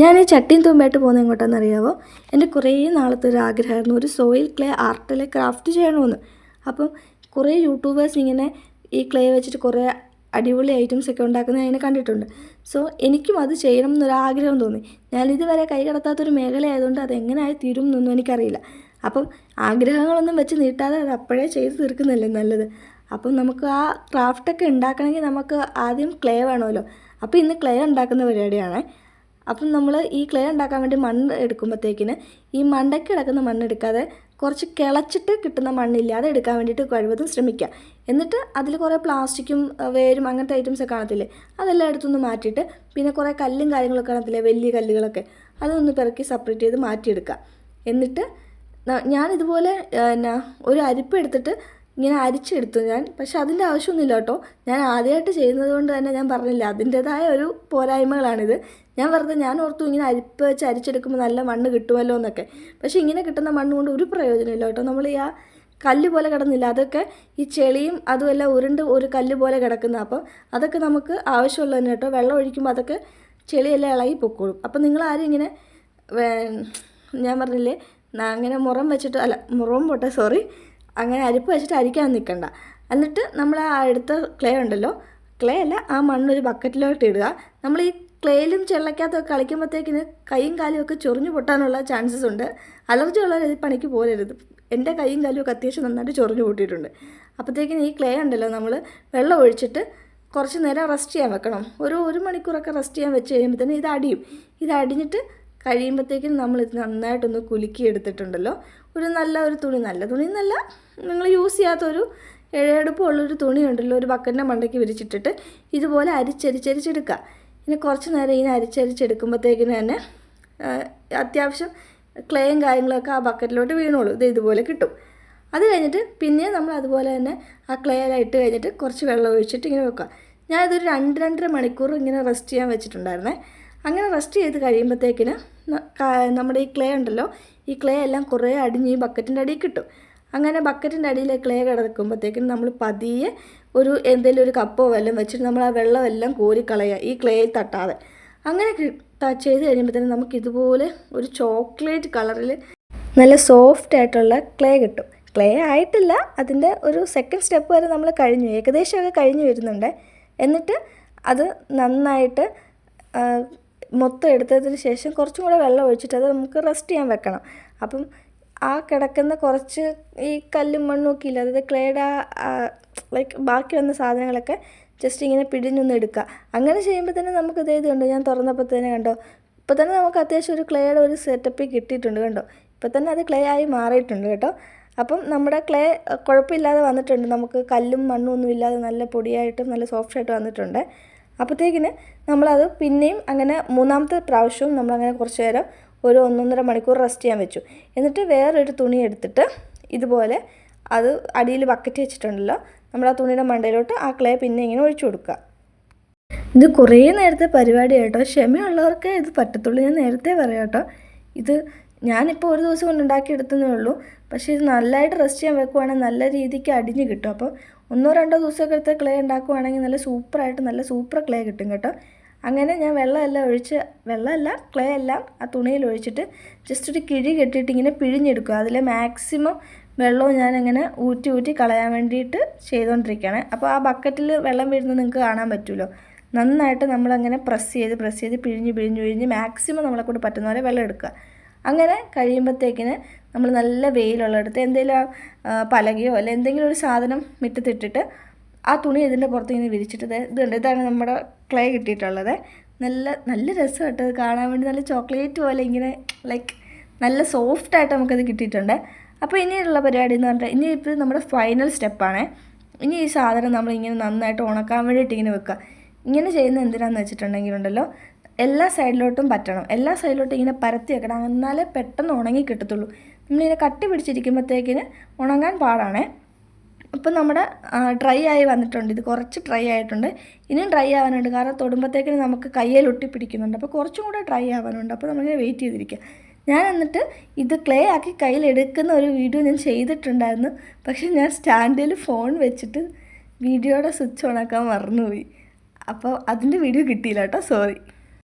ഞാൻ ഈ ചട്ടിയും തൂമ്പായിട്ട് പോകുന്നത് എങ്ങോട്ടാണെന്ന് അറിയാമോ? എൻ്റെ കുറേ നാളത്തെ ഒരു ആഗ്രഹമായിരുന്നു ഒരു സോയിൽ ക്ലേ ആർട്ടിൽ ക്രാഫ്റ്റ് ചെയ്യണമെന്ന്. അപ്പം കുറേ യൂട്യൂബേഴ്സ് ഇങ്ങനെ ഈ ക്ലേ വെച്ചിട്ട് കുറേ അടിപൊളി ഐറ്റംസ് ഒക്കെ ഉണ്ടാക്കുന്നത് അതിനെ കണ്ടിട്ടുണ്ട്. സോ എനിക്കും അത് ചെയ്യണം എന്നൊരാഗ്രഹം തോന്നി. ഞാനിതുവരെ കൈ കടത്താത്തൊരു മേഖലയായതുകൊണ്ട് അതെങ്ങനെയായി തീരും എന്നൊന്നും എനിക്കറിയില്ല. അപ്പം ആഗ്രഹങ്ങളൊന്നും വെച്ച് നീട്ടാതെ അത് അപ്പോഴേ ചെയ്ത് തീർക്കുന്നതല്ലേ നല്ലത്. അപ്പം നമുക്ക് ആ ക്രാഫ്റ്റൊക്കെ ഉണ്ടാക്കണമെങ്കിൽ നമുക്ക് ആദ്യം ക്ലേ വേണമല്ലോ. അപ്പോൾ ഇന്ന് ക്ലേ ഉണ്ടാക്കുന്ന പരിപാടിയാണ്. അപ്പം നമ്മൾ ഈ ക്ലേ ഉണ്ടാക്കാൻ വേണ്ടി മണ്ണ് എടുക്കുമ്പോഴത്തേക്കിന് ഈ മണ്ടയ്ക്ക് കിടക്കുന്ന മണ്ണെടുക്കാതെ കുറച്ച് കിളച്ചിട്ട് കിട്ടുന്ന മണ്ണില്ലാതെ എടുക്കാൻ വേണ്ടിയിട്ട് കഴിവതും ശ്രമിക്കുക. എന്നിട്ട് അതിൽ കുറേ പ്ലാസ്റ്റിക്കും വേരും അങ്ങനത്തെ ഐറ്റംസൊക്കെ കാണത്തില്ലേ, അതെല്ലാം എടുത്തൊന്ന് മാറ്റിയിട്ട് പിന്നെ കുറേ കല്ലും കാര്യങ്ങളൊക്കെ കാണത്തില്ലേ, വലിയ കല്ലുകളൊക്കെ, അതൊന്ന് പെറുക്കി സെപ്പറേറ്റ് ചെയ്ത് മാറ്റിയെടുക്കുക. എന്നിട്ട് ഞാനിതുപോലെ ഒരു അരിപ്പ് എടുത്തിട്ട് ഇങ്ങനെ അരിച്ചെടുത്തു ഞാൻ. പക്ഷെ അതിൻ്റെ ആവശ്യമൊന്നുമില്ല കേട്ടോ. ഞാൻ ആദ്യമായിട്ട് ചെയ്യുന്നത് കൊണ്ട് തന്നെ ഞാൻ പറഞ്ഞില്ല, അതിൻ്റേതായ ഒരു പോരായ്മകളാണിത്. ഞാൻ ഓർത്തു ഇങ്ങനെ അരിപ്പ് വെച്ച് അരിച്ചെടുക്കുമ്പോൾ നല്ല മണ്ണ് കിട്ടുമല്ലോ എന്നൊക്കെ. പക്ഷേ ഇങ്ങനെ കിട്ടുന്ന മണ്ണ് കൊണ്ട് ഒരു പ്രയോജനമില്ല കേട്ടോ. നമ്മൾ ഈ ആ കല്ല് പോലെ കിടന്നില്ല, അതൊക്കെ ഈ ചെളിയും അതുമെല്ലാം ഉരുണ്ട് ഒരു കല്ല് പോലെ കിടക്കുന്ന. അപ്പോൾ അതൊക്കെ നമുക്ക് ആവശ്യമുള്ളത് തന്നെ കേട്ടോ. വെള്ളം ഒഴിക്കുമ്പോൾ അതൊക്കെ ചെളിയെല്ലാം ഇളകി പൊക്കോളും. അപ്പം നിങ്ങളാരും ഇങ്ങനെ ഞാൻ പറഞ്ഞില്ലേ അങ്ങനെ അങ്ങനെ അരിപ്പ് വെച്ചിട്ട് അരിക്കാൻ നിൽക്കണ്ട. എന്നിട്ട് നമ്മൾ ആ എടുത്ത ക്ലേ ഉണ്ടല്ലോ, ക്ലേ അല്ല, ആ മണ്ണൊരു ബക്കറ്റിലോട്ട് ഇടുക. നമ്മൾ ഈ ക്ലേയിലും ചെള്ളക്കകത്തൊക്കെ കളിക്കുമ്പോഴത്തേക്കിന് കൈയും കാലും ഒക്കെ ചൊറിഞ്ഞു പൊട്ടാനുള്ള ചാൻസസ് ഉണ്ട്. അലർജി ഉള്ളവർ ഇത് പണിക്ക് പോരരുത്. എൻ്റെ കൈയും കാലും ഒക്കെ അത്യാവശ്യം നന്നായിട്ട് ചൊറിഞ്ഞു പൊട്ടിയിട്ടുണ്ട്. അപ്പോഴത്തേക്കിന് ഈ ക്ലേ ഉണ്ടല്ലോ നമ്മൾ വെള്ളം ഒഴിച്ചിട്ട് കുറച്ച് നേരം റെസ്റ്റ് ചെയ്യാൻ വെക്കണം. ഒരു മണിക്കൂറൊക്കെ റെസ്റ്റ് ചെയ്യാൻ വെച്ച് കഴിയുമ്പോൾ തന്നെ ഇത് അടിയും. ഇത് അടിഞ്ഞിട്ട് കഴിയുമ്പോഴത്തേക്കും നമ്മളിത് നന്നായിട്ടൊന്ന് കുലുക്കി എടുത്തിട്ടുണ്ടല്ലോ, നല്ല തുണി എന്നല്ല, നിങ്ങൾ യൂസ് ചെയ്യാത്തൊരു ഇഴയെടുപ്പുള്ളൊരു തുണി ഉണ്ടല്ലോ, ഒരു ബക്കറ്റിൻ്റെ മണ്ടയ്ക്ക് വിരിച്ചിട്ടിട്ട് ഇതുപോലെ അരിച്ചരിച്ചെടുക്കുക. ഇനി കുറച്ച് നേരം ഇങ്ങനെ അരിച്ചരിച്ചെടുക്കുമ്പോഴത്തേക്കിന് തന്നെ അത്യാവശ്യം ക്ലേയും കാര്യങ്ങളൊക്കെ ആ ബക്കറ്റിലോട്ട് വീണോളൂ. ഇതുപോലെ കിട്ടും. അത് കഴിഞ്ഞിട്ട് പിന്നെ നമ്മൾ അതുപോലെ തന്നെ ആ ക്ലേ എല്ലാം ഇട്ട് കഴിഞ്ഞിട്ട് കുറച്ച് വെള്ളം ഒഴിച്ചിട്ട് ഇങ്ങനെ വെക്കുക. ഞാനിതൊരു 2-2.5 മണിക്കൂർ ഇങ്ങനെ റെസ്റ്റ് ചെയ്യാൻ വെച്ചിട്ടുണ്ടായിരുന്നേ. അങ്ങനെ റെസ്റ്റ് ചെയ്ത് കഴിയുമ്പോഴത്തേക്കിന് നമ്മുടെ ഈ ക്ലേ ഉണ്ടല്ലോ, ഈ ക്ലേ എല്ലാം കുറേ അടിഞ്ഞ് ഈ ബക്കറ്റിൻ്റെ അടിയിൽ കിട്ടും. അങ്ങനെ ബക്കറ്റിൻ്റെ അടിയിൽ ക്ലേ കിടക്കുമ്പോഴത്തേക്കിനും നമ്മൾ പതിയെ എന്തെങ്കിലും ഒരു കപ്പോ വല്ലതും വെച്ചിട്ട് നമ്മൾ ആ വെള്ളമെല്ലാം കോരിക്കളയുക, ഈ ക്ലേയിൽ തട്ടാതെ. അങ്ങനെ ചെയ്ത് കഴിയുമ്പോഴത്തേനും നമുക്ക് ഇതുപോലെ ഒരു ചോക്ലേറ്റ് കളറിൽ നല്ല സോഫ്റ്റ് ആയിട്ടുള്ള ക്ലേ കിട്ടും. ക്ലേ ആയിട്ടില്ല, അതിൻ്റെ ഒരു സെക്കൻഡ് സ്റ്റെപ്പ് വരെ നമ്മൾ കഴിഞ്ഞു, ഏകദേശമൊക്കെ കഴിഞ്ഞ് വരുന്നുണ്ട്. എന്നിട്ട് അത് നന്നായിട്ട് മൊത്തം എടുത്തതിന് ശേഷം കുറച്ചും കൂടെ വെള്ളം ഒഴിച്ചിട്ട് അത് നമുക്ക് റെസ്റ്റ് ചെയ്യാൻ വെക്കണം. അപ്പം ആ കിടക്കുന്ന കുറച്ച് ഈ കല്ലും മണ്ണും ഒക്കെ ഇല്ല, അതായത് ക്ലേയുടെ ബാക്കി വന്ന സാധനങ്ങളൊക്കെ ജസ്റ്റ് ഇങ്ങനെ പിഴിഞ്ഞൊന്ന് എടുക്കുക. അങ്ങനെ ചെയ്യുമ്പോൾ തന്നെ നമുക്ക് ഇത് കണ്ടോ, ഞാൻ തുറന്നപ്പോൾ തന്നെ കണ്ടോ, ഇപ്പോൾ തന്നെ നമുക്ക് അത്യാവശ്യം ഒരു ക്ലേയുടെ ഒരു സെറ്റപ്പിൽ കിട്ടിയിട്ടുണ്ട് കണ്ടോ. ഇപ്പോൾ തന്നെ അത് ക്ലേ ആയി മാറിയിട്ടുണ്ട് കേട്ടോ. അപ്പം നമ്മുടെ ക്ലേ കുഴപ്പമില്ലാതെ വന്നിട്ടുണ്ട്. നമുക്ക് കല്ലും മണ്ണും ഒന്നും ഇല്ലാതെ നല്ല പൊടിയായിട്ടും നല്ല സോഫ്റ്റായിട്ട് വന്നിട്ടുണ്ട്. അപ്പോഴത്തേക്കിന് നമ്മളത് പിന്നെയും അങ്ങനെ 3-ാമത്തെ പ്രാവശ്യവും നമ്മളങ്ങനെ കുറച്ച് നേരം ഒരു 1-1.5 മണിക്കൂർ റെസ്റ്റ് ചെയ്യാൻ വെച്ചു. എന്നിട്ട് വേറൊരു തുണി എടുത്തിട്ട് ഇതുപോലെ അത് അടിയിൽ ബക്കറ്റ് വെച്ചിട്ടുണ്ടല്ലോ, നമ്മൾ ആ തുണിയുടെ മണ്ടയിലോട്ട് ആ ക്ലേ പിന്നെ ഇങ്ങനെ ഒഴിച്ചു കൊടുക്കുക. ഇത് കുറേ നേരത്തെ പരിപാടി കേട്ടോ. ക്ഷമയുള്ളവർക്കേ ഇത് പറ്റത്തുള്ളൂ. ഞാൻ നേരത്തെ പറയാം കേട്ടോ. ഇത് ഞാനിപ്പോൾ ഒരു ദിവസം കൊണ്ട് ഉണ്ടാക്കിയെടുത്തതേ ഉള്ളൂ. പക്ഷേ ഇത് നല്ലതായിട്ട് റെസ്റ്റ് ചെയ്യാൻ വെക്കുവാണെങ്കിൽ നല്ല രീതിക്ക് അടിഞ്ഞ് കിട്ടും. അപ്പോൾ 1-2 ദിവസമൊക്കെ എടുത്ത് ക്ലേ ഉണ്ടാക്കുവാണെങ്കിൽ നല്ല സൂപ്പർ ക്ലേ കിട്ടും കേട്ടോ. അങ്ങനെ ഞാൻ ക്ലേ എല്ലാം ആ തുണിയിൽ ഒഴിച്ചിട്ട് ജസ്റ്റ് ഒരു കിഴി കെട്ടിയിട്ട് ഇങ്ങനെ പിഴിഞ്ഞെടുക്കുക. അതിലെ മാക്സിമം വെള്ളവും ഞാനങ്ങനെ ഊറ്റി കളയാൻ വേണ്ടിയിട്ട് ചെയ്തുകൊണ്ടിരിക്കുകയാണ്. അപ്പോൾ ആ ബക്കറ്റിൽ വെള്ളം വീഴുന്നത് നിങ്ങൾക്ക് കാണാൻ പറ്റുമല്ലോ. നന്നായിട്ട് നമ്മളങ്ങനെ പ്രസ് ചെയ്ത് പിഴിഞ്ഞ് മാക്സിമം നമ്മളെക്കൊണ്ട് പറ്റുന്ന പോലെ വെള്ളം എടുക്കുക. അങ്ങനെ കഴിയുമ്പോഴത്തേക്കിന് നമ്മൾ നല്ല വെയിലുള്ളിടത്ത് എന്തെങ്കിലും പലകയോ അല്ല എന്തെങ്കിലും ഒരു സാധനം മുറ്റത്തിട്ടിട്ട് ആ തുണി ഇതിൻ്റെ പുറത്ത് ഇങ്ങനെ വിരിച്ചിട്ട് ഇതാണ് നമ്മുടെ ക്ലേ കിട്ടിയിട്ടുള്ളത്. നല്ല രസമായിട്ട് അത് കാണാൻ വേണ്ടി, നല്ല ചോക്ലേറ്റ് പോലെ ഇങ്ങനെ നല്ല സോഫ്റ്റായിട്ട് നമുക്കത് കിട്ടിയിട്ടുണ്ട്. അപ്പോൾ ഇനിയുള്ള പരിപാടി എന്ന് പറഞ്ഞാൽ ഇനിയിപ്പോൾ നമ്മുടെ ഫൈനൽ സ്റ്റെപ്പാണ്. ഇനി ഈ സാധനം നമ്മളിങ്ങനെ നന്നായിട്ട് ഉണക്കാൻ വേണ്ടിയിട്ട് ഇങ്ങനെ വെക്കുക. ഇങ്ങനെ ചെയ്യുന്നത് എന്തിനാണെന്ന് വെച്ചിട്ടുണ്ടെങ്കിലുണ്ടല്ലോ, എല്ലാ സൈഡിലോട്ടും പറ്റണം. എല്ലാ സൈഡിലോട്ടും ഇങ്ങനെ പരത്തി വെക്കണം, എന്നാലേ പെട്ടെന്ന് ഉണങ്ങി കിട്ടത്തുള്ളൂ. നമ്മളിങ്ങനെ കട്ടി പിടിച്ചിരിക്കുമ്പോഴത്തേക്കിന് ഉണങ്ങാൻ പാടാണേ. അപ്പം നമ്മുടെ ഡ്രൈ ആയി വന്നിട്ടുണ്ട്. ഇത് കുറച്ച് ഡ്രൈ ആയിട്ടുണ്ട്, ഇനിയും ഡ്രൈ ആവാനുണ്ട്. കാരണം തൊടുമ്പോഴത്തേക്കിന് നമുക്ക് കയ്യിൽ ഒട്ടി പിടിക്കുന്നുണ്ട്. അപ്പോൾ കുറച്ചും കൂടെ ഡ്രൈ ആവാനുണ്ട്. അപ്പോൾ നമ്മളിങ്ങനെ വെയിറ്റ് ചെയ്തിരിക്കുക. ഞാൻ എന്നിട്ട് ഇത് ക്ലേ ആക്കി കയ്യിലെടുക്കുന്ന ഒരു വീഡിയോ ഞാൻ ചെയ്തിട്ടുണ്ടായിരുന്നു. പക്ഷേ ഞാൻ സ്റ്റാൻഡിൽ ഫോൺ വെച്ചിട്ട് വീഡിയോയുടെ സ്വിച്ച് ഓണാക്കാൻ മറന്നുപോയി. അപ്പോൾ അതിൻ്റെ വീഡിയോ കിട്ടിയില്ല കേട്ടോ, സോറി.